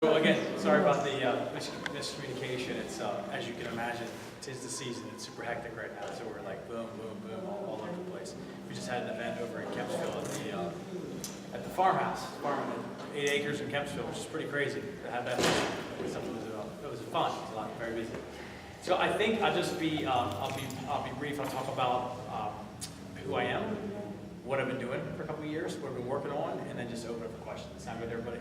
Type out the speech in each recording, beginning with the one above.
So again, sorry about the miscommunication. It's as you can imagine, 'tis the season. It's super hectic right now, so we're like boom, boom, boom, all over the place. We just had an event over in Kempsville at the farmhouse, farming 8 acres in Kempsville, which is pretty crazy to have that. It was fun. It was a lot, very busy. So I think I'll just be I'll be brief. I'll talk about who I am, what I've been doing for a couple of years, what I've been working on, and then just open up for questions. Sound good to everybody?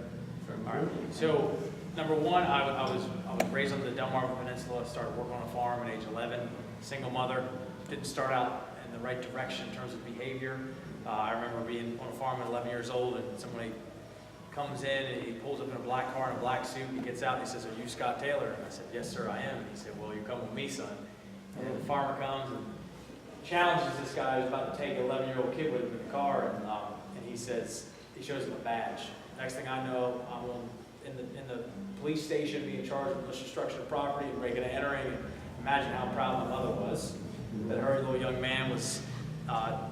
All right. So, number one, I was raised on the Delmarva Peninsula. Started working on a farm at age 11. Single mother. Didn't start out in the right direction in terms of behavior. I remember being on a farm at 11 years old, and somebody comes in and he pulls up in a black car in a black suit. He gets out and he says, "Are you Scott Taylor?" And I said, "Yes, sir, I am." And he said, "Well, you come with me, son." And the farmer comes and challenges this guy who's about to take an 11-year-old kid with him in the car, and he says, he shows him a badge. Next thing I know, I'm in the police station being charged with malicious destruction of property and breaking and entering. And imagine how proud my mother was that her little young man was on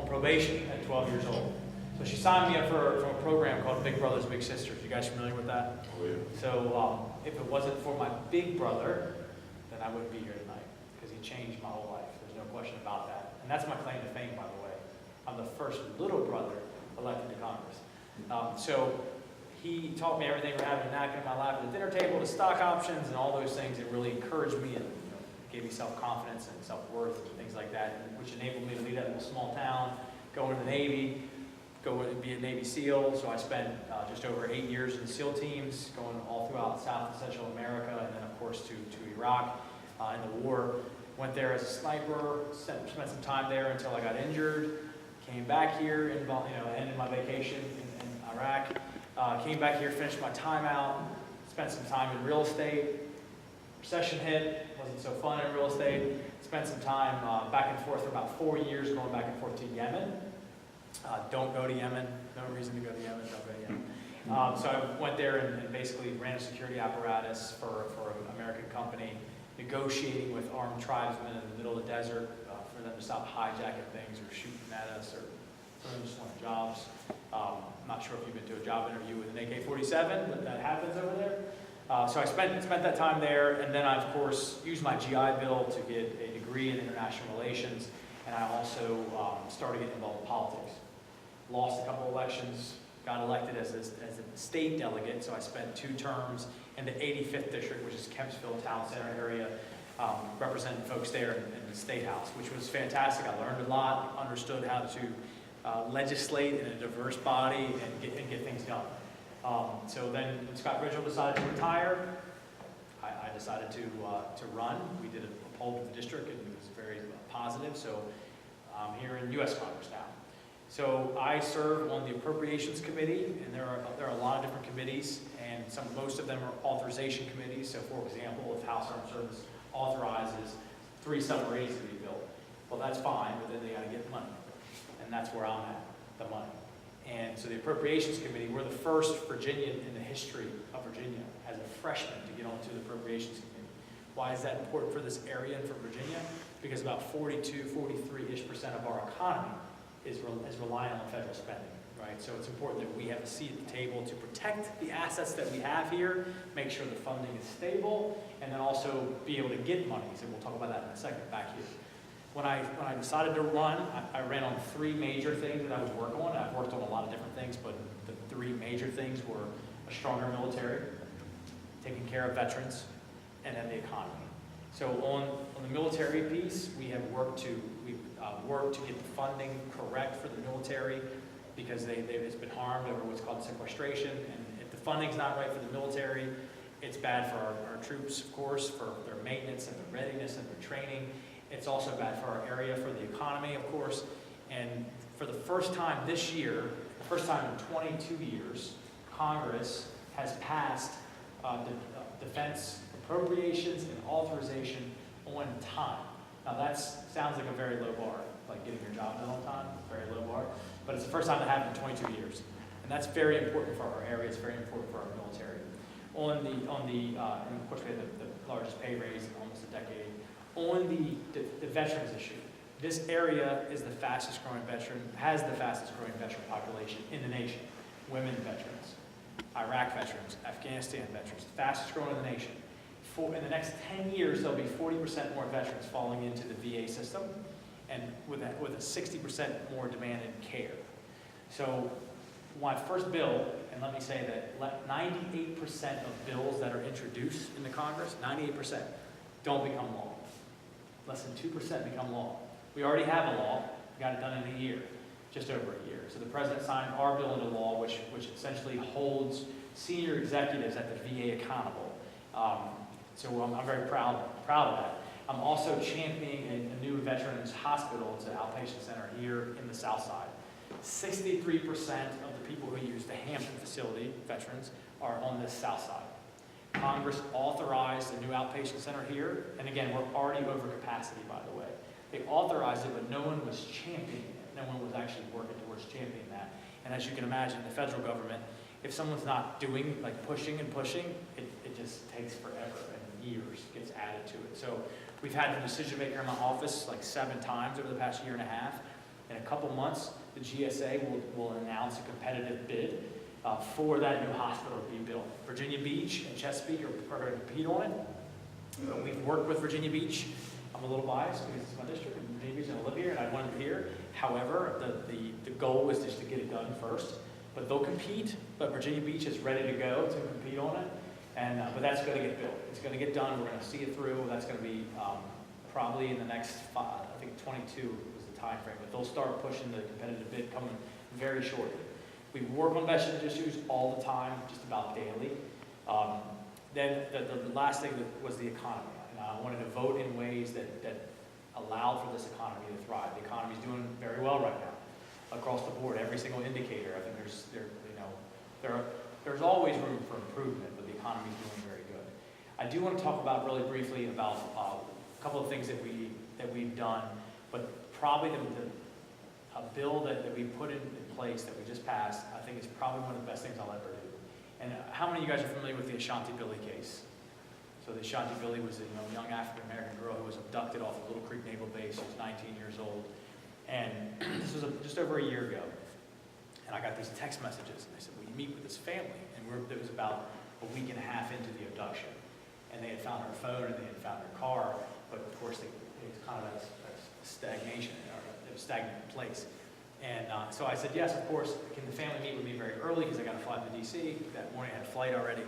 probation at 12 years old. So she signed me up for a program called Big Brothers Big Sisters. You guys familiar with that? Oh, yeah. So if it wasn't for my big brother, then I wouldn't be here tonight because he changed my whole life. There's no question about that. And that's my claim to fame, by the way. I'm the first little brother elected to Congress. So he taught me everything from having a napkin in my lap at the dinner table to stock options and all those things that really encouraged me and gave me self-confidence and self-worth and things like that, which enabled me to leave that little small town, go into the Navy, go and be a Navy SEAL. So I spent just over 8 years in the SEAL teams, going all throughout South and Central America, and then of course to Iraq in the war. Went there as a sniper, spent some time there until I got injured. Came back here, ended my vacation in Iraq. Came back here, finished my time out, spent some time in real estate. Recession hit, wasn't so fun in real estate. Spent some time back and forth for about 4 years, going back and forth to Yemen. Don't go to Yemen. No reason to go to Yemen. Don't go to Yemen. So I went there and basically ran a security apparatus for an American company, negotiating with armed tribesmen in the middle of the desert for them to stop hijacking things or shooting at us, or some of them just wanted jobs. I'm not sure if you've been to a job interview with an AK-47, but that happens over there. So I spent that time there, and then I, of course, used my GI Bill to get a degree in international relations, and I also started getting involved in politics. Lost a couple elections, got elected as a state delegate, so I spent 2 terms in the 85th district, which is Kempsville Town Center area, representing folks there in the State House, which was fantastic. I learned a lot, understood how to legislate in a diverse body and get things done. So then when Scott Ridgell decided to retire, I decided to run. We did a poll to the district, and it was very positive, so I'm here in U.S. Congress now. So I serve on the Appropriations Committee, and there are a lot of different committees, and most of them are authorization committees. So for example, if House Armed Services authorizes 3 submarines to be built, well, that's fine, but then they got to get money. And that's where I'm at, the money. And so the Appropriations Committee, we're the first Virginian in the history of Virginia as a freshman to get onto the Appropriations Committee. Why is that important for this area and for Virginia? Because about 43-ish% of our economy is reliant on federal spending, right? So it's important that we have a seat at the table to protect the assets that we have here, make sure the funding is stable, and then also be able to get money. So we'll talk about that in a second back here. When I decided to run, I ran on 3 major things that I would work on. I've worked on a lot of different things, but the 3 major things were a stronger military, taking care of veterans, and then the economy. So on the military piece, we have worked to get the funding correct for the military because it's been harmed over what's called sequestration. And if the funding's not right for the military, it's bad for our troops, of course, for their maintenance and their readiness and their training. It's also bad for our area, for the economy, of course. And for the first time this year, the first time in 22 years, Congress has passed defense appropriations and authorization on time. Now that sounds like a very low bar, like getting your job done on time, very low bar. But it's the first time that happened in 22 years. And that's very important for our area, it's very important for our military. And of course we had the largest pay raise in almost a decade. On the veterans issue, this area is the fastest growing veteran, has the fastest growing veteran population in the nation, women veterans. Iraq veterans, Afghanistan veterans, fastest growing in the nation. In the next 10 years, there'll be 40% more veterans falling into the VA system, and with a 60% more demand in care. So my first bill, and let me say that 98% of bills that are introduced in the Congress, 98% don't become law. Less than 2% become law. We already have a law, we got it done in a year, just over a year. So the president signed our bill into law, which essentially holds senior executives at the VA accountable. So I'm very proud of that. I'm also championing a new veterans hospital. It's an outpatient center here in the South Side. 63% of the people who use the Hampton facility, veterans, are on the South Side. Congress authorized a new outpatient center here, and again, we're already over capacity, by the way. They authorized it, but no one was championing it. No one was actually working towards championing that. And as you can imagine, the federal government, if someone's not doing, like pushing and pushing, it just takes forever and years gets added to it. So we've had a decision maker in my office like 7 times over the past year and a half. In a couple months, the GSA will announce a competitive bid for that new hospital to be built. Virginia Beach and Chesapeake are going to compete on it. We've worked with Virginia Beach. I'm a little biased because it's my district, and Virginia Beach, and I live here, and I wanted it here. However, the goal is just to get it done first. But they'll compete, but Virginia Beach is ready to go to compete on it. And but that's going to get built. It's going to get done. We're going to see it through. That's going to be probably in the next 5, I think 22 was the time frame. But they'll start pushing the competitive bid coming very shortly. We work on veterans issues all the time, just about daily. Then the last thing was the economy. And I wanted to vote in ways that allowed for this economy to thrive. The economy is doing very well right now, across the board. Every single indicator. I think there's always room for improvement, but the economy is doing very good. I do want to talk about really briefly about a couple of things that we've done, but probably a bill that we put in place that we just passed, I think is probably one of the best things I'll ever do. And how many of you guys are familiar with the Ashanti Billy case? So the Ashanti Billy was a young African-American girl who was abducted off of Little Creek Naval Base. She was 19 years old. And this was just over a year ago. And I got these text messages, and they said, will you meet with this family? And it was about a week and a half into the abduction. And they had found her phone, and they had found her car, but of course it was kind of a stagnation, or a stagnant place. And so I said, yes, of course. Can the family meet with me very early, because I got to fly to D.C. That morning I had a flight already.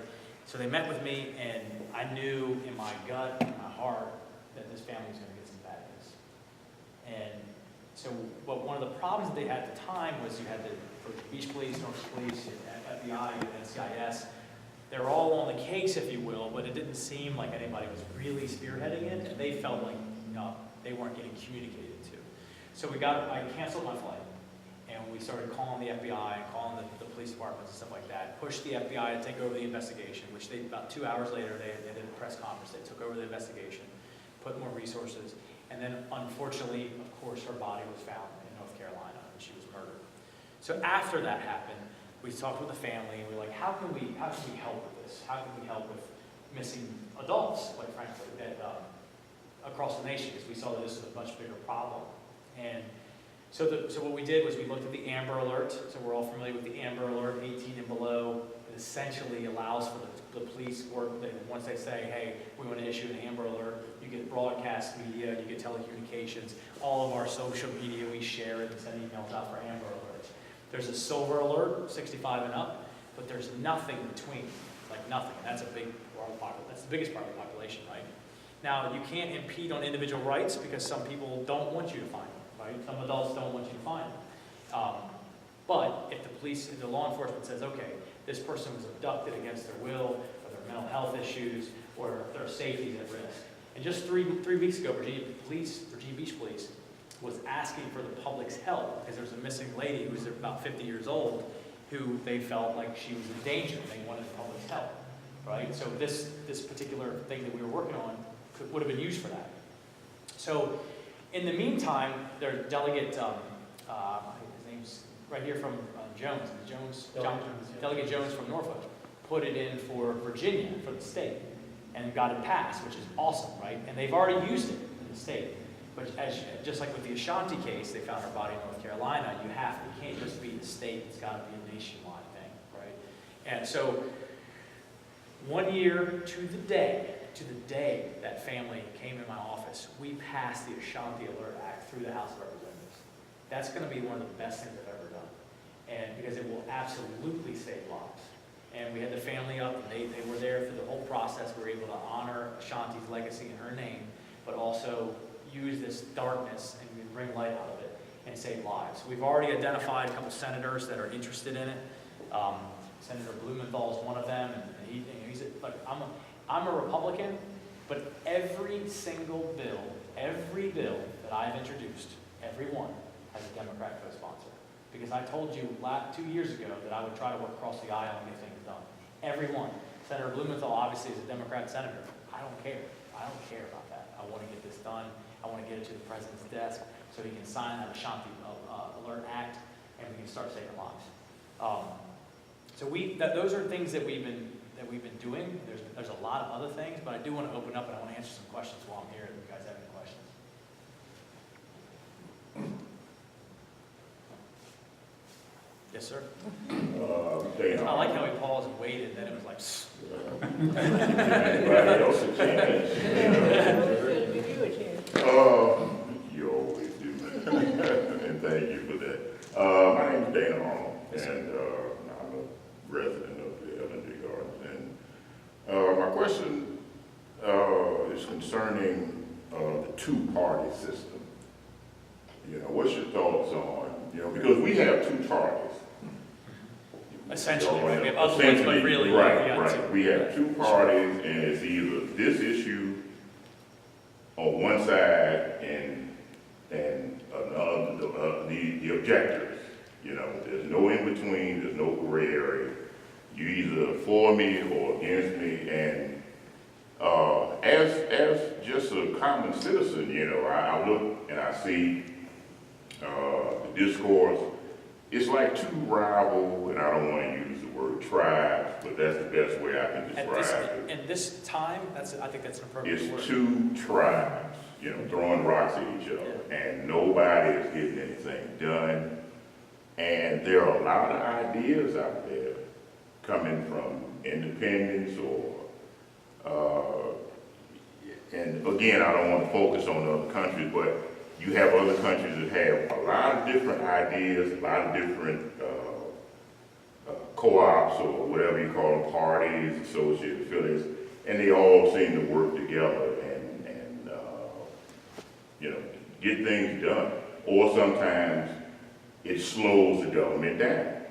So they met with me, and I knew in my gut, in my heart, that this family was going to get some bad news. And so, but one of the problems that they had at the time was you had the Beach Police, North Police, FBI, NCIS. They were all on the case, if you will, but it didn't seem like anybody was really spearheading it, and they felt like they weren't getting communicated to. So I canceled my flight, and we started calling the FBI and calling the police departments and stuff like that, pushed the FBI to take over the investigation, which about 2 hours later, they did a press conference. They took over the investigation, put more resources, and then unfortunately, of course, her body was found in North Carolina, and she was murdered. So after that happened, we talked with the family, and we were like, how can we help with this? How can we help with missing adults, quite frankly, that across the nation, because we saw that this was a much bigger problem. And so what we did was we looked at the Amber Alert. So we're all familiar with the Amber Alert, 18 and below. It essentially allows for the police work. Once they say, hey, we want to issue an Amber Alert, you get broadcast media, you get telecommunications, all of our social media, we share it and send emails out for Amber Alerts. There's a Silver Alert, 65 and up, but there's nothing between, like nothing. That's a big part of the population. That's the biggest part of the population, right? Now, you can't impede on individual rights because some people don't want you to find them. Right? Some adults don't want you to find them. But if the law enforcement says, okay, this person was abducted against their will, or their mental health issues, or their safety is at risk. And just three weeks ago, Virginia Beach Police was asking for the public's help because there was a missing lady who was about 50 years old who they felt like she was in danger. They wanted the public's help. Right? So this particular thing that we were working on would have been used for that. So in the meantime, their delegate, his name's right here from Jones, Delegate Jones from Norfolk, put it in for Virginia, for the state, and got it passed, which is awesome, right? And they've already used it in the state. But just like with the Ashanti case, they found her body in North Carolina, it can't just be the state, it's got to be a nationwide thing, right? And so 1 year to the day that family came in my office, we passed the Ashanti Alert Act through the House of Representatives. That's going to be one of the best things I've ever done, and because it will absolutely save lives. And we had the family up, and they were there for the whole process. We were able to honor Ashanti's legacy in her name, but also use this darkness and bring light out of it and save lives. We've already identified a couple senators that are interested in it. Senator Blumenthal is one of them, and he's like, I'm a Republican, but every single bill, that I've introduced, every one has a Democrat co-sponsor. Because I told you 2 years ago that I would try to work across the aisle and get things done. Every one. Senator Blumenthal obviously is a Democrat senator. I don't care. I don't care about that. I want to get this done. I want to get it to the president's desk so he can sign that Ashanti Alert Act and we can start saving lives. So those are things that we've been doing. There's a lot of other things, but I do want to open up and I want to answer some questions while I'm here. If you guys have any questions. Yes, sir. I like how he paused and waited, then it was like, anybody else a chance? You always do. And thank you for that. My name is Dana Arnold, and I'm a resident of the L&D Gardens. And my question is concerning the two-party system. You know, what's your thoughts on, because we have two parties. Essentially, right? We have other ones, but really, right. We have two parties, and it's either this issue on one side and another, the objectors. There's no in between. There's no gray area. You either for me or against me. And as just a common citizen, I look and I see the discourse. It's like two rival, and I don't want to use the word tribes, but that's the best way I can describe it. In this time, I think that's an appropriate word. It's two tribes, throwing rocks at each other, and nobody is getting anything done. And there are a lot of ideas out there coming from independents and again, I don't want to focus on other countries, but you have other countries that have a lot of different ideas, a lot of different co-ops or whatever you call them, parties, associated affiliates, and they all seem to work together and get things done. Or sometimes it slows the government down,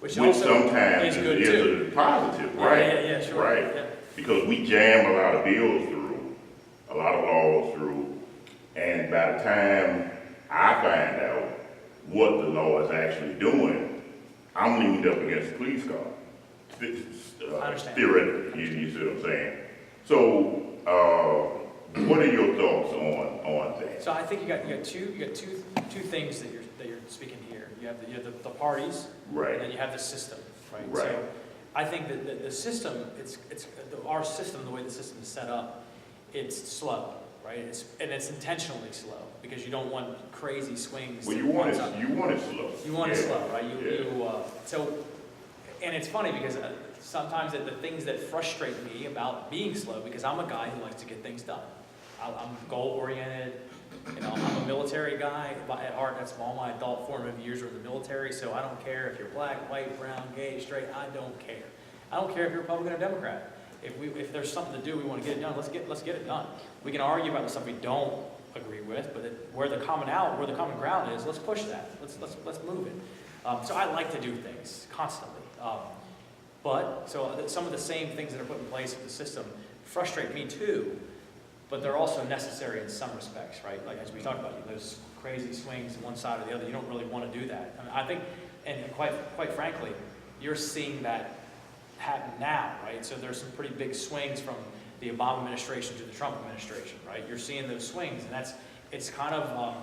which sometimes is a positive, right? Yeah, sure. Right, yeah. Because we jam a lot of bills through, a lot of laws through, and by the time I find out what the law is actually doing, I'm leaned up against the police car. I understand. Theoretically, you see what I'm saying? So, what are your thoughts on that? So I think you got two things that you're speaking here. You have the parties, Right. And then you have the system, right? Right. So I think that the system, our system, the way the system is set up, it's slow. Right, it's intentionally slow because you don't want crazy swings. Well, you want it slow. You want it slow, right? And it's funny because sometimes the things that frustrate me about being slow, because I'm a guy who likes to get things done. I'm goal oriented. I'm a military guy at heart. That's all my adult formative years were in the military. So I don't care if you're black, white, brown, gay, straight. I don't care. I don't care if you're Republican or Democrat. If there's something to do, we want to get it done. Let's get it done. We can argue about the stuff we don't agree with, but where the common ground is, let's push that. Let's move it. So I like to do things constantly. But some of the same things that are put in place with the system frustrate me too. But they're also necessary in some respects, right? Like as we talked about, those crazy swings one side or the other. You don't really want to do that. I think, and quite frankly, you're seeing that happen now, right? So there's some pretty big swings from the Obama administration to the Trump administration, right? You're seeing those swings, and it's kind of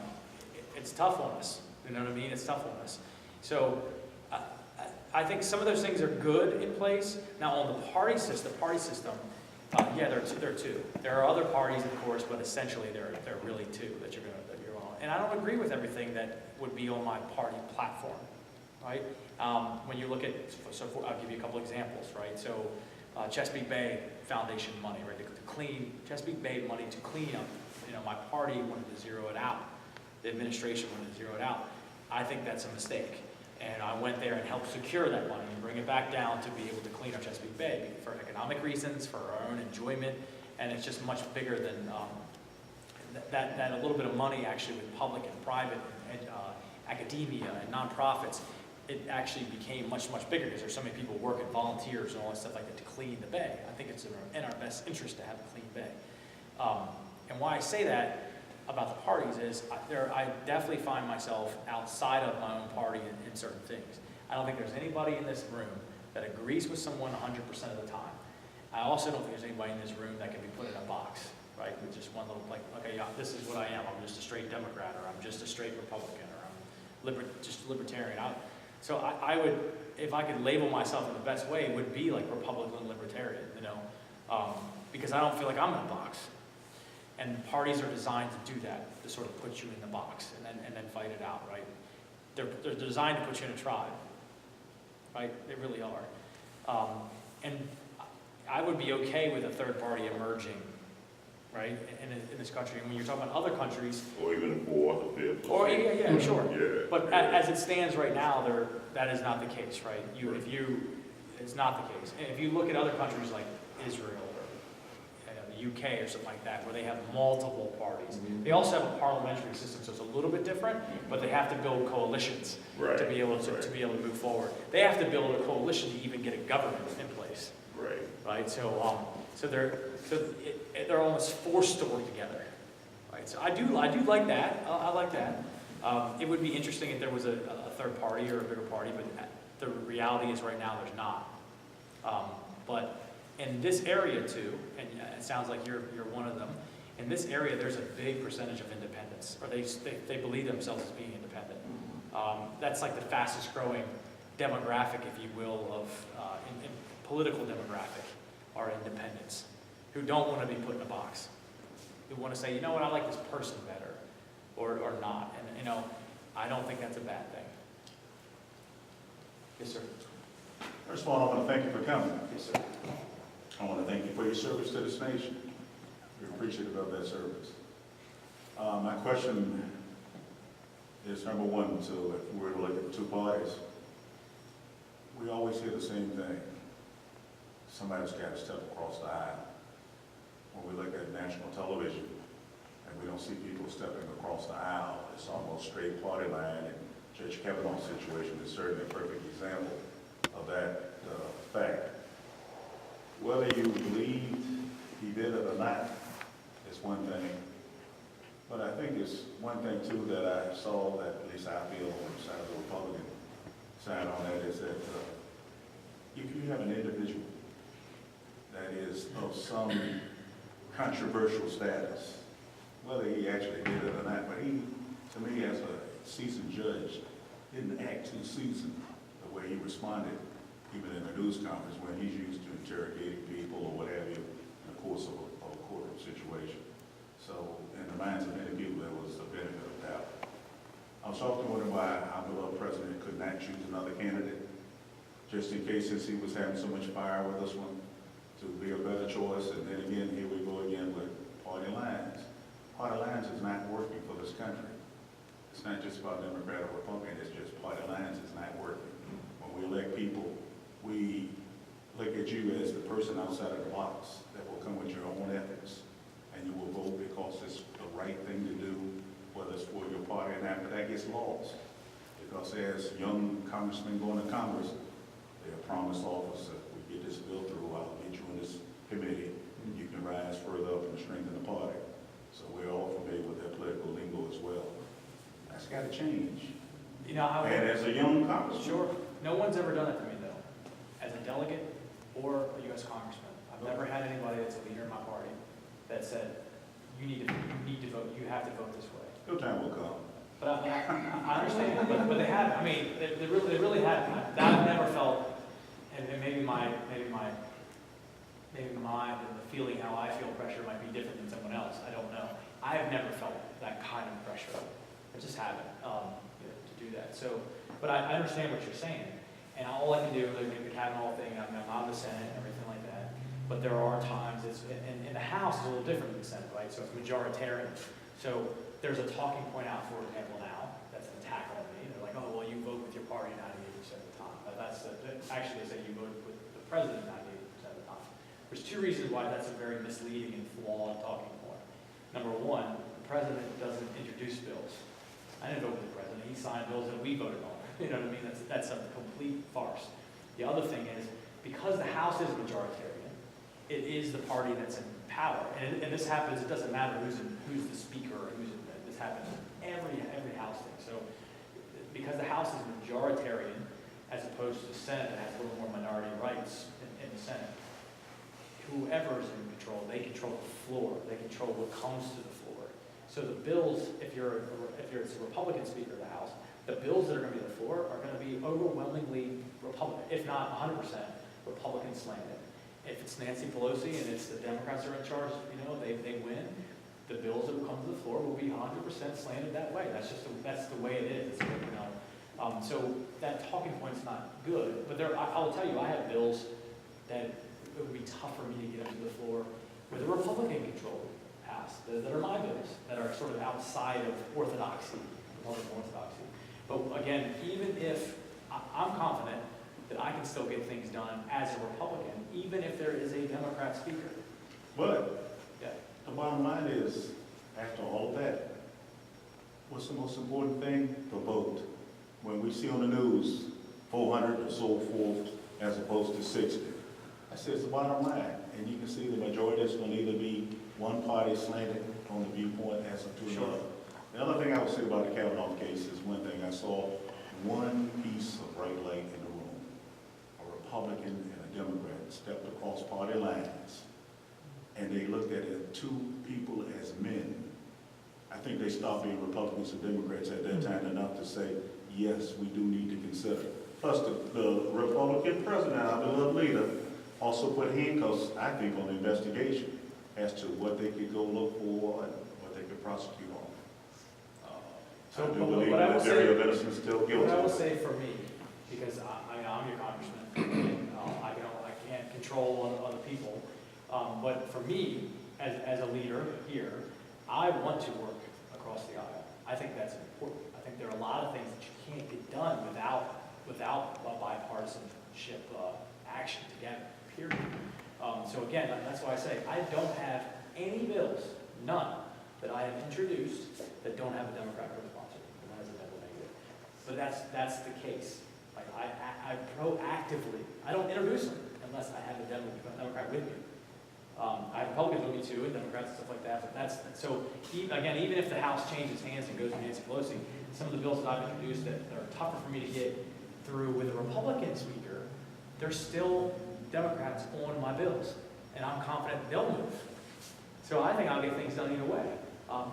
it's tough on us. You know what I mean? It's tough on us. So I think some of those things are good in place. Now on the party system, there are two. There are other parties, of course, but essentially there are really two that you're on. And I don't agree with everything that would be on my party platform. right? When you look at, I'll give you a couple examples, right? So Chesapeake Bay Foundation money, right? To clean, Chesapeake Bay money to clean up, my party wanted to zero it out. The administration wanted to zero it out. I think that's a mistake. And I went there and helped secure that money and bring it back down to be able to clean up Chesapeake Bay for economic reasons, for our own enjoyment, and it's just much bigger than that a little bit of money actually with public and private and academia and nonprofits. It actually became much, much bigger because there's so many people working, volunteers and all that stuff like that to clean the bay. I think it's in our best interest to have a clean bay. And why I say that about the parties is I definitely find myself outside of my own party in certain things. I don't think there's anybody in this room that agrees with someone 100% of the time. I also don't think there's anybody in this room that can be put in a box, right, with just one little, like, okay, yeah, this is what I am. I'm just a straight Democrat, or I'm just a straight Republican, or I'm just libertarian. So I would, if I could label myself in the best way, it would be like Republican libertarian, because I don't feel like I'm in a box. And parties are designed to do that, to sort of put you in the box and then fight it out, right? They're designed to put you in a tribe, right? They really are. And I would be okay with a third party emerging, right, in this country. And when you're talking about other countries, or even a fourth or fifth. or yeah, sure. Yeah. But as it stands right now, that is not the case, right? It's not the case. And if you look at other countries like Israel or the UK or something like that, where they have multiple parties, they also have a parliamentary system, so it's a little bit different. But they have to build coalitions to be able to move forward. They have to build a coalition to even get a government in place. Right. So they're almost forced to work together. Right. So I do like that. I like that. It would be interesting if there was a third party or a bigger party, but the reality is right now there's not. But in this area too, and it sounds like you're one of them. In this area, there's a big percentage of independents, or they believe themselves as being independent. That's like the fastest growing demographic, if you will, of in political demographic are independents who don't want to be put in a box, who want to say, you know what, I like this person better, or not. And I don't think that's a bad thing. Yes, sir. First of all, I want to thank you for coming. Yes, sir. I want to thank you for your service to this nation. We're appreciative of that service. My question is, number one, so if we were to look at the two parties, we always hear the same thing. Somebody's got to step across the aisle. When we look at national television and we don't see people stepping across the aisle, it's almost straight party line, and Judge Kavanaugh's situation is certainly a perfect example of that fact. Whether you believe he did it or not is one thing, but I think it's one thing too that I saw, that at least I feel on the side of the Republican side on that, is that if you have an individual that is of some controversial status, whether he actually did it or not, but he, to me, as a seasoned judge, didn't act too seasoned the way he responded, even in the news conference when he's used to interrogating people or what have you in the course of a courtroom situation. So in the minds of many people, there was a benefit of doubt. I was often wondering why our beloved president could not choose another candidate, just in case, since he was having so much fire with this one, to be a better choice. And then again, here we go again with party lines. Party lines is not working for this country. It's not just about Democrat or Republican, it's just party lines is not working. When we elect people, we look at you as the person outside of the box that will come with your own ethics, and you will vote because it's the right thing to do, whether it's for your party or not. But that gets lost, because as young congressmen going to Congress, they are promised office that we get this bill through, I'll get you in this committee, and you can rise further up and strengthen the party. So we're all familiar with that political lingo as well. That's got to change. You know how? And as a young congressman, Sure. No one's ever done it to me though, as a delegate or a U.S. congressman. I've never had anybody that's a leader in my party that said, you need to vote. You have to vote this way. your time will come. But I understand. But they have. I mean, they really have. That I've never felt. And maybe the feeling how I feel pressure might be different than someone else. I don't know. I have never felt that kind of pressure. I just haven't. To do that. So, but I understand what you're saying, and all I can do, like the Kavanaugh thing, I mean, I'm on the Senate and everything like that, but there are times, in the House, it's a little different than the Senate, right? So it's majoritarian. So there's a talking point out, for example, now, that's an attack on me. They're like, oh, well, you vote with your party 98% of the time. But actually, they say you vote with the president 98% of the time. There's two reasons why that's a very misleading and flawed talking point. Number one, the president doesn't introduce bills. I didn't vote with the president. He signed bills that we voted on. You know what I mean? That's a complete farce. The other thing is, because the House is majoritarian, it is the party that's in power. And this happens, it doesn't matter who's the speaker or this happens in every House thing. So because the House is majoritarian, as opposed to the Senate that has a little more minority rights in the Senate, whoever is in control, they control the floor. They control what comes to the floor. So the bills, if it's a Republican Speaker of the House, the bills that are going to be on the floor are going to be overwhelmingly Republican, if not 100% Republican slanted. If it's Nancy Pelosi and it's the Democrats that are in charge, they win, the bills that will come to the floor will be 100% slanted that way. That's the way it is. It's so that talking point's not good. But I will tell you, I have bills that it would be tough for me to get up to the floor with a Republican-controlled House that are my bills, that are sort of outside of orthodoxy, Republican orthodoxy. But again, even if I'm confident that I can still get things done as a Republican, even if there is a Democrat speaker. But Yeah. the bottom line is, after all of that, what's the most important thing? The vote. When we see on the news 400 or so forth as opposed to 60, I say it's the bottom line. And you can see the majority is going to either be one party slanted on the viewpoint as to another. The other thing I would say about the Kavanaugh case is one thing. I saw one piece of bright light in the room. A Republican and a Democrat stepped across party lines, and they looked at it, two people as men. I think they stopped being Republicans and Democrats at that time enough to say, yes, we do need to consider. Plus, the Republican president, our beloved leader, also put handcuffs, I think, on the investigation as to what they could go look for and what they could prosecute on. So I do believe what I will that say, Jerry Benson is still guilty. what I will say for me, because I'm your congressman, and I can't control other people, but for me, as a leader here, I want to work across the aisle. I think that's important. I think there are a lot of things that you can't get done without a bipartisanship action together, period. So again, that's why I say I don't have any bills, none, that I have introduced that don't have a Democrat co-sponsor, that has a double negative. But that's the case. Like I proactively, I don't introduce them unless I have a Democrat with me. I have Republicans with me too, and Democrats and stuff like that. But so. Again, even if the House changes hands and goes to Nancy Pelosi, some of the bills that I've introduced that are tougher for me to get through with a Republican speaker, they're still Democrats on my bills, and I'm confident they'll move. So I think I'll get things done either way.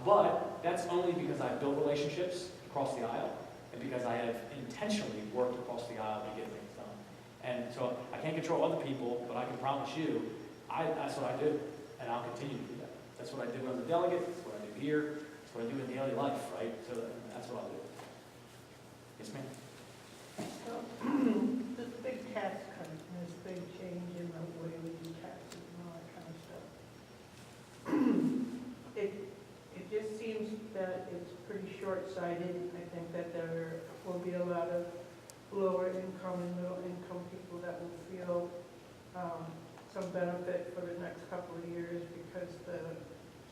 But that's only because I've built relationships across the aisle, and because I have intentionally worked across the aisle to get things done. And so I can't control other people, but I can promise you, that's what I do, and I'll continue to do that. That's what I did when I was a delegate, that's what I do here, that's what I do in daily life, right? So that's what I'll do. Yes, ma'am? So, this big tax cut and this big change in the way we do taxes and all that kind of stuff. It just seems that it's pretty short-sighted. I think that there will be a lot of lower income and middle income people that will feel some benefit for the next couple of years because the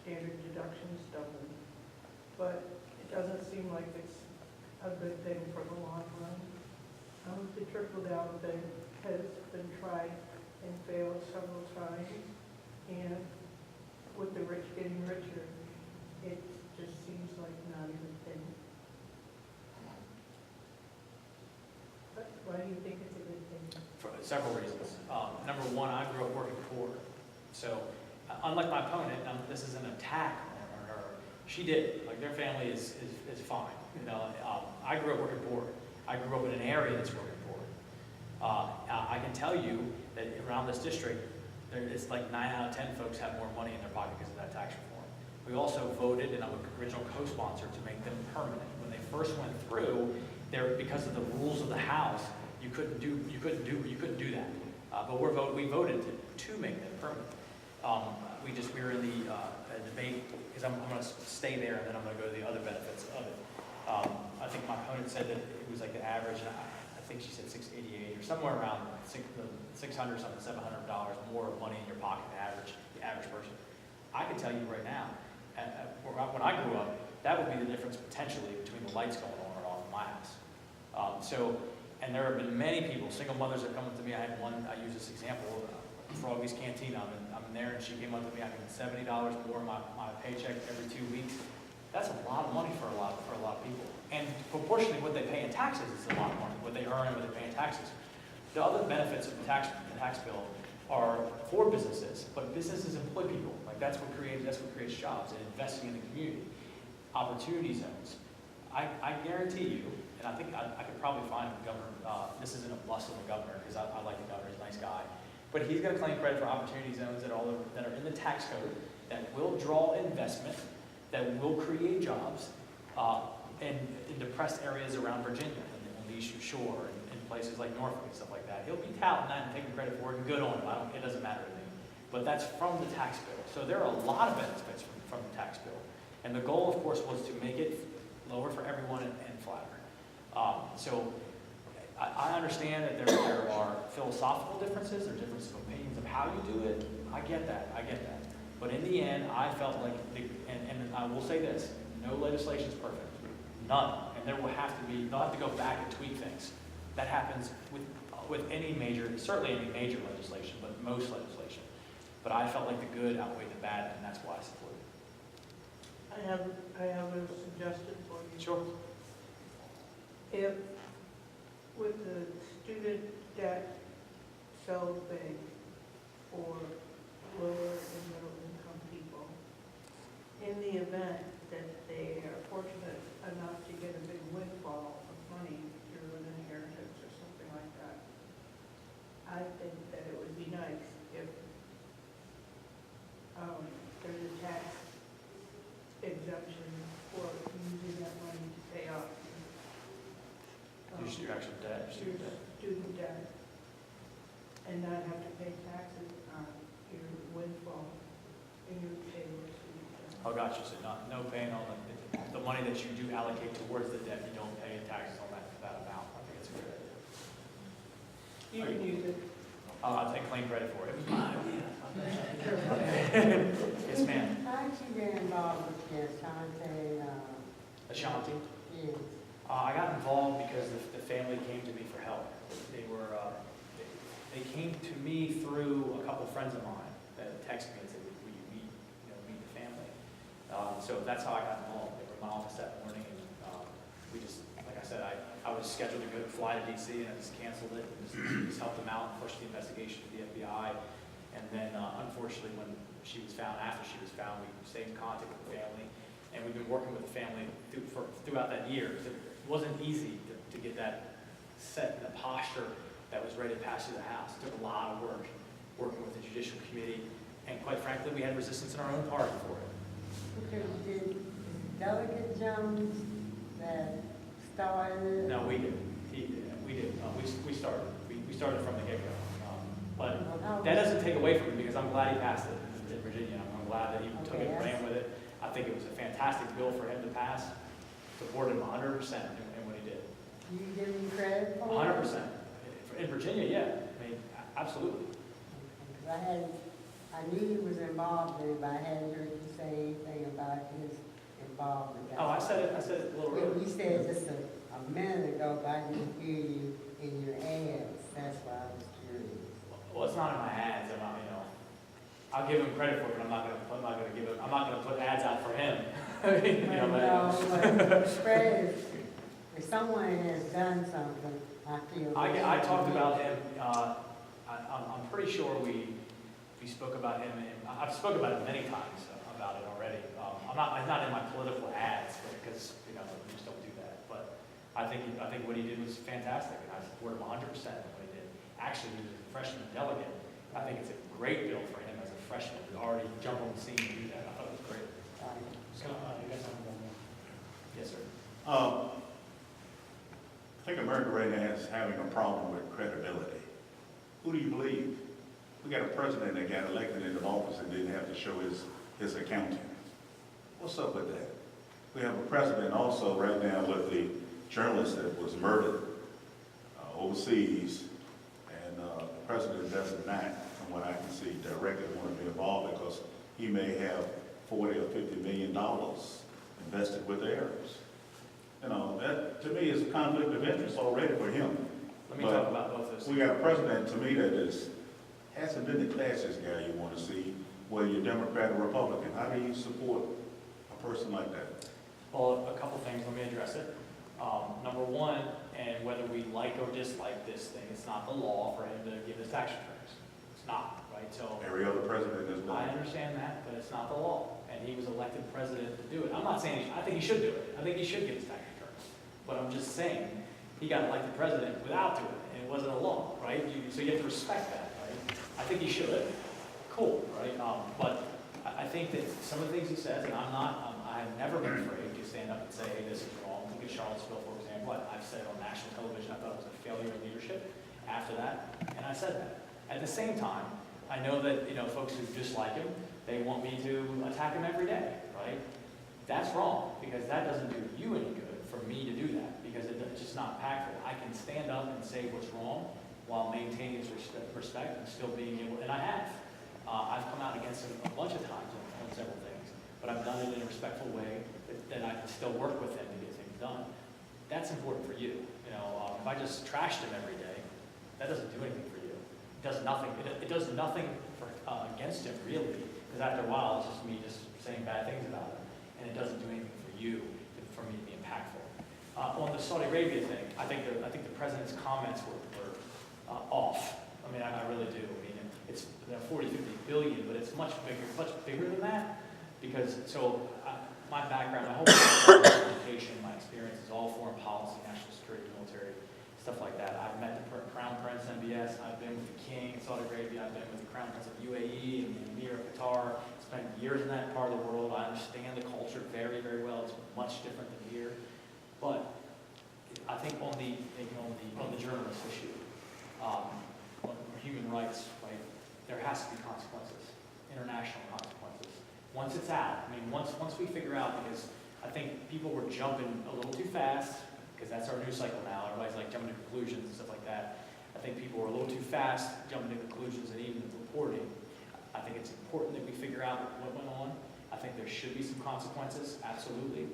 standard deduction is doubled. But it doesn't seem like it's a good thing for the long run. The trickle-down thing has been tried and failed several times, and with the rich getting richer, it just seems like not a good thing. But why do you think it's a good thing? For several reasons. Number one, I grew up working poor. So unlike my opponent, this is an attack on her. She did. Like, their family is fine. I grew up working poor. I grew up in an area that's working poor. I can tell you that around this district, it's like 9 out of 10 folks have more money in their pocket because of that tax reform. We also voted, and I'm an original co-sponsor, to make them permanent. When they first went through, there, because of the rules of the House, you couldn't do that. But we voted to make that permanent. We were in the debate, because I'm going to stay there, and then I'm going to go to the other benefits of it. I think my opponent said that it was like the average, and I think she said 688 or somewhere around 600 something, $700 more money in your pocket, the average person. I can tell you right now, when I grew up, that would be the difference potentially between the lights going on or off in my house. And there have been many people, single mothers that come up to me. I had one, I use this example, Froggy's Cantina. I'm there, and she came up to me. I get $70 more in my paycheck every 2 weeks. That's a lot of money for a lot of people. And proportionally, what they pay in taxes is a lot of money. What they earn and what they pay in taxes. The other benefits of the tax bill are for businesses, but businesses employ people. Like that's what creates jobs and investing in the community. Opportunity zones. I guarantee you, and I think I could probably find the governor. This isn't a bust on the governor, because I like the governor. He's a nice guy. But he's going to claim credit for opportunity zones that are in the tax code that will draw investment, that will create jobs in depressed areas around Virginia, on the Eastern Shore, and places like Norfolk and stuff like that. He'll be touting that and taking credit for it, and good on him. It doesn't matter to me. But that's from the tax bill. So there are a lot of benefits from the tax bill. And the goal, of course, was to make it lower for everyone and flatter. So I understand that there are philosophical differences, there are differences of opinions of how you do it. I get that. But in the end, I felt like, and I will say this, no legislation is perfect. None. And they'll have to go back and tweak things. That happens with any major, certainly any major legislation, but most legislation. But I felt like the good outweighed the bad, and that's why I supported it. I have a suggestion for you. Sure. If, with the student debt so big for lower and middle income people, in the event that they are fortunate enough to get a big windfall of money through an inheritance or something like that, I think that it would be nice if there's a tax exemption for using that money to pay off Your actual debt, student debt. student debt, and not have to pay taxes on your windfall in your payroll student debt. Oh, gotcha. So no paying on the money that you do allocate towards the debt, you don't pay taxes on that amount. I think it's a good idea. You can use it. I'll take claim credit for it. Yes, ma'am. How'd you get involved with the Ashanti? Ashanti? Yes. I got involved because the family came to me for help. They they came to me through a couple friends of mine that texted me and said, "Will you meet the family?" So that's how I got involved. They were in my office that morning, and we just, like I said, I was scheduled to fly to DC, and I just canceled it and just helped them out and pushed the investigation to the FBI. And then, unfortunately, when she was found, after she was found, we stayed in contact with the family, and we've been working with the family throughout that year. It wasn't easy to get that set in the posture that was ready to pass through the House. It took a lot of work, working with the Judicial Committee, and quite frankly, we had resistance in our own party for it. Because did Delegate Jones that started? No, we did. We did. We started. We started from the get-go. But that doesn't take away from it, because I'm glad he passed it in Virginia. I'm glad that he took it and ran with it. I think it was a fantastic bill for him to pass. Supported him 100% in what he did. You give him credit for it? 100%. In Virginia, yeah. I mean, absolutely. Because I knew he was involved in it, but I hadn't heard you say anything about his involvement. Oh, I said it a little earlier. You said just a minute ago, but I didn't hear you in your ads. That's why I was curious. Well, it's not in my ads. I'm not, I'll give him credit for it, but I'm not going to put ads out for him. But Fred, if someone has done something, I feel. I talked about him. I'm pretty sure we spoke about him. I've spoken about it many times about it already. I'm not in my political ads because we just don't do that. But I think what he did was fantastic, and I support him 100% in what he did. Actually, he was a freshman delegate. I think it's a great bill for him as a freshman to already jump on the scene and do that. I thought it was great. So, you guys have one more? Yes, sir. think America right now is having a problem with credibility. Who do you believe? We got a president that got elected into office and didn't have to show his accounting. What's up with that? We have a president also right now with the journalist that was murdered overseas, and the president does not, from what I can see, directly want to be involved because he may have $40 or $50 million invested with heirs. You know, that to me is a conflict of interest already for him. Let me But talk about both those. we got a president, to me, that hasn't been the classiest guy you want to see, whether you're Democrat or Republican. How do you support a person like that? Well, a couple things, let me address it. Number one, and whether we like or dislike this thing, it's not the law for him to give his tax returns. It's not, right? So Every other president has done I it. understand that, but it's not the law. And he was elected president to do it. I'm not saying, I think he should do it. I think he should give his tax returns. But I'm just saying, he got elected president without doing it, and it wasn't a law, right? So you have to respect that, right? I think he should. Cool, right? But I think that some of the things he says, and I have never been afraid to stand up and say, hey, this is wrong. Look at Charlottesville, for example. I've said it on national television, I thought it was a failure of leadership after that, and I said that. At the same time, I know that, folks who dislike him, they want me to attack him every day, right? That's wrong, because that doesn't do you any good for me to do that, because it's just not impactful. I can stand up and say what's wrong while maintaining his respect and still being able, and I have. I've come out against him a bunch of times on several things, but I've done it in a respectful way that I can still work with him to get things done. That's important for you. If I just trashed him every day, that doesn't do anything for you. It does nothing. It does nothing for against him, really, because after a while, it's just me just saying bad things about him, and it doesn't do anything for you, for me to be impactful. On the Saudi Arabia thing, I think the president's comments were off. I mean, I really do. I mean, it's 40, 50 billion, but it's much bigger than that. Because, my background, my whole education, my experience is all foreign policy, national security, military, stuff like that. I've met the Crown Prince MBS, I've been with the King in Saudi Arabia, I've been with the Crown Prince of UAE and the Emir of Qatar, spent years in that part of the world. I understand the culture very, very well. It's much different than here. But I think on the journalist issue, on human rights, right, there has to be consequences, international consequences. Once it's out, once we figure out, because I think people were jumping a little too fast, because that's our news cycle now. Everybody's like jumping to conclusions and stuff like that. I think people were a little too fast jumping to conclusions and even reporting. I think it's important that we figure out what went on. I think there should be some consequences, absolutely.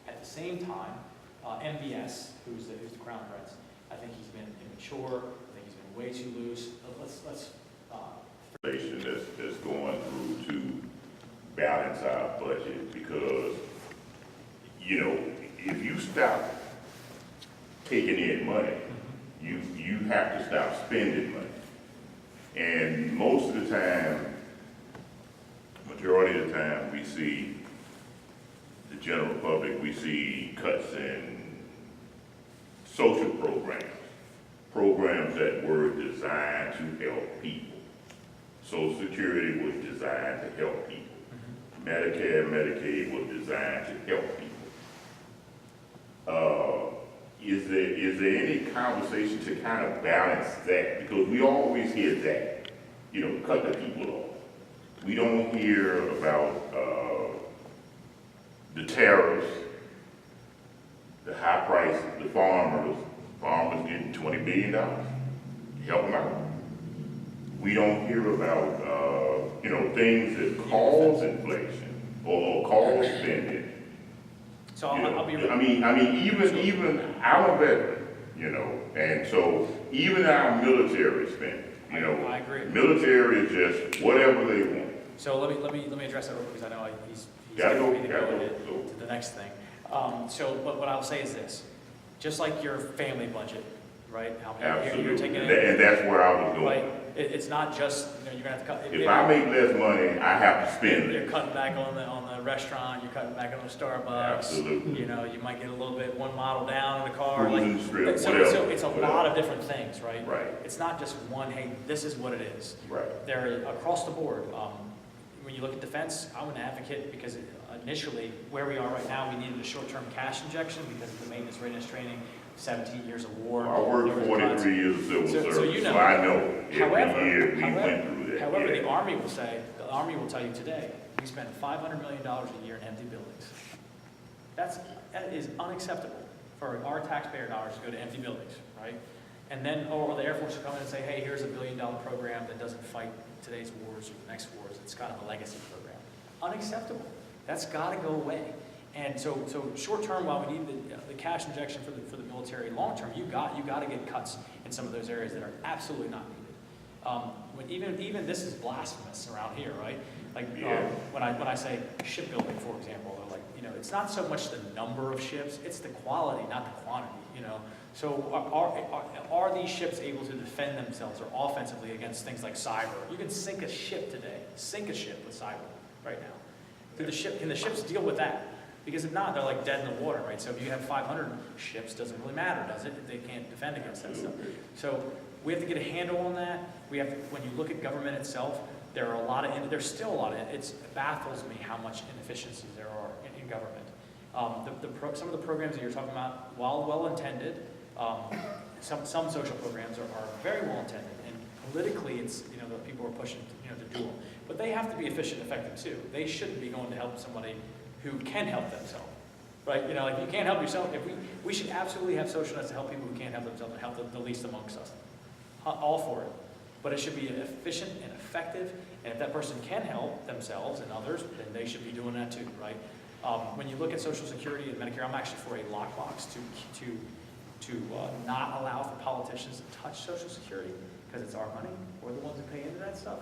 At the same time, MBS, who's the Crown Prince, I think he's been immature. I think he's been way too loose. Let's that's going through to balance our budget, because, if you stop taking in money, you have to stop spending money. And most of the time, majority of the time, we see the general public, we see cuts in social programs that were designed to help people. Social Security was designed to help people. Medicare, Medicaid was designed to help people. Is there any conversation to kind of balance that? Because we always hear that, cut the people off. We don't hear about the tariffs, the high prices, the farmers getting $20 billion, help them out. We don't hear about, things that cause inflation or cause spending. So I'll be. Even I'm a veteran, and so even our military spending, I agree. Military is just whatever they want. So let me address that real quick, because I know he's Gotta go, getting me to gotta go go. to the next thing. So what I'll say is this: just like your family budget, right? How many Absolutely, you're taking in, and that's where I was going. right? It's not just you're gonna have to cut. If I make less money, I have to spend You're it. cutting back on the restaurant. You're cutting back on the Starbucks. Absolutely. You might get a little bit one model down in the car. Cruising strip, so whatever, it's a whatever. lot of different things, right? Right. It's not just one. Hey, this is what it is. Right. They're across the board. When you look at defense, I'm an advocate because initially, where we are right now, we needed a short-term cash injection because of the maintenance readiness training. 17 years of war. I worked there was cuts. 43 years of civil So service, you so know. I know However, every year we however- went through that. However, yeah. the Army will tell you today, we spend $500 million a year in empty buildings. That is unacceptable for our taxpayer dollars to go to empty buildings, right? And then, or the Air Force will come in and say, hey, here's $1 billion program that doesn't fight today's wars or the next wars. It's kind of a legacy program. Unacceptable. That's got to go away. And so short term, while we need the cash injection for the military, long term, you got to get cuts in some of those areas that are absolutely not needed. Even this is blasphemous around here, right? Like Yeah. when I say shipbuilding, for example, they're like, it's not so much the number of ships, it's the quality, not the quantity. So are these ships able to defend themselves or offensively against things like cyber? You can sink a ship today, sink a ship with cyber right now. Can the ships deal with that? Because if not, they're like dead in the water, right? So if you have 500 ships, doesn't really matter, does it? If they can't defend against that stuff. So we have to get a handle on that. When you look at government itself, there's still a lot of, it baffles me how much inefficiencies there are in government. Some of the programs that you're talking about, while well-intended, some social programs are very well-intended, and politically, it's, the people are pushing, to do them. But they have to be efficient and effective too. They shouldn't be going to help somebody who can help themselves, right? If you can't help yourself, we should absolutely have social nets to help people who can't help themselves and help the least amongst us. All for it. But it should be efficient and effective, and if that person can help themselves and others, then they should be doing that too, right? When you look at Social Security and Medicare, I'm actually for a lockbox to not allow for politicians to touch Social Security, because it's our money. We're the ones who pay into that stuff.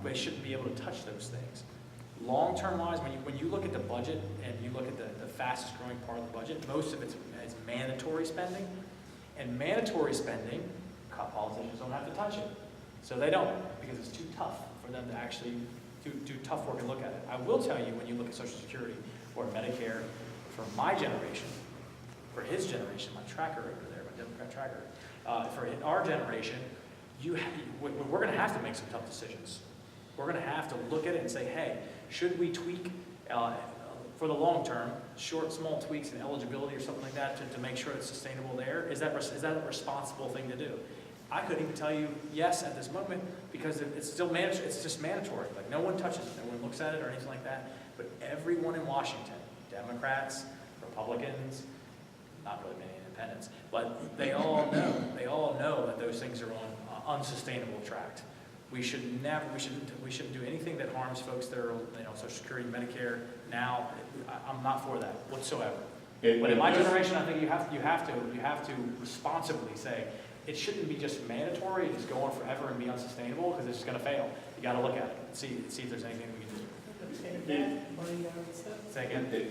They shouldn't be able to touch those things. Long-term wise, when you look at the budget and you look at the fastest growing part of the budget, most of it's mandatory spending. And mandatory spending, politicians don't have to touch it. So they don't, because it's too tough for them to actually do tough work and look at it. I will tell you, when you look at Social Security or Medicare, for my generation, for his generation, my tracker over there, my Democrat tracker, for our generation, we're going to have to make some tough decisions. We're going to have to look at it and say, hey, should we tweak, for the long term, small tweaks in eligibility or something like that to make sure it's sustainable there? Is that a responsible thing to do? I couldn't even tell you yes at this moment, because it's still it's just mandatory. Like, no one touches it, no one looks at it or anything like that. But everyone in Washington, Democrats, Republicans, not really many independents, but they all know that those things are on unsustainable track. We shouldn't do anything that harms folks that are, Social Security, Medicare. Now, I'm not for that whatsoever. But in my generation, I think you have to responsibly say it shouldn't be just mandatory and just go on forever and be unsustainable, because it's just going to fail. You got to look at it and see if there's anything we can do. Say again.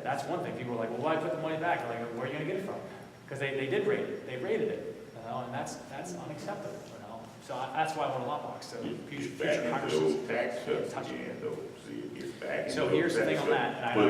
That's one thing. People are like, well, why put the money back? Like, where are you going to get it from? Because they did rate it. They rated it, and that's unacceptable. So that's why I want a lockbox. So future Congresses touch it. So here's the thing on that, and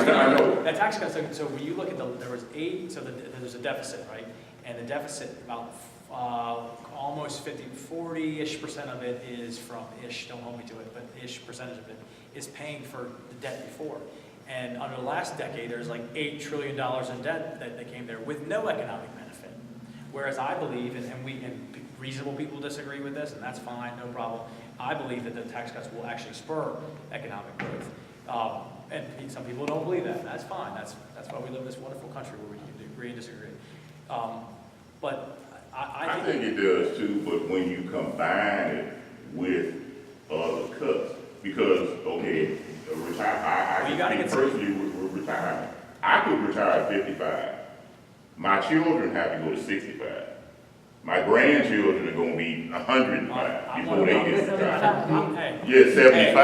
I know that tax cut. So when you look at there was 8. So there's a deficit, right? And the deficit, about almost 40-ish% of it is from don't hold me to it, but percentage of it is paying for the debt before. And under the last decade, there's like $8 trillion in debt that came there with no economic benefit. Whereas I believe, and reasonable people disagree with this, and that's fine, no problem. I believe that the tax cuts will actually spur economic growth. And some people don't believe that, and that's fine. That's why we live in this wonderful country where we can agree and disagree. But I think it does too, but when you combine it with other cuts, because, okay, I personally would retire. I could retire at 55. My children have to go to 65. My grandchildren are going to be 105 before they get retired. Yeah, 75.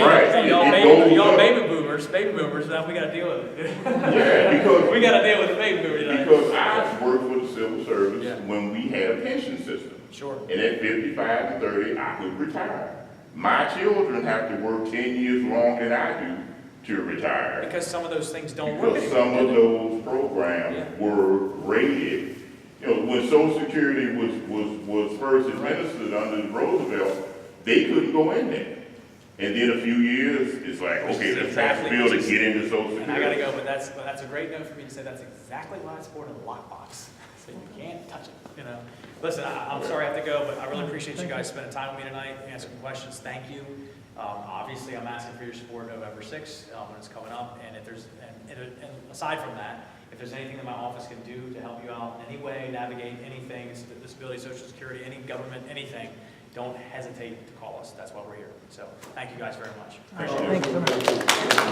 Right. Y'all baby boomers, now we got to deal with it. Yeah, because we got to deal with the baby boomers. Because I worked for the civil service when we had a pension system. Sure. And at 55 and 30, I could retire. My children have to work 10 years longer than I do to retire. Because some of those things don't work Because anymore. some of those programs were rated. When Social Security was first administered under Roosevelt, they couldn't go in there. And then a few years, it's like, okay, let's pass a bill to get into Social And I gotta Security. go, but that's a great note for me to say, that's exactly why it's for in a lockbox, so you can't touch it, you know? Listen, I'm sorry I have to go, but I really appreciate you guys spending time with me tonight, answering questions, thank you. Obviously, I'm asking for your support November 6th, when it's coming up, and if there's, and aside from that, if there's anything that my office can do to help you out in any way, navigate anything, disability, social security, any government, anything, don't hesitate to call us. That's why we're here. So thank you guys very much. Appreciate it. Thank you so much.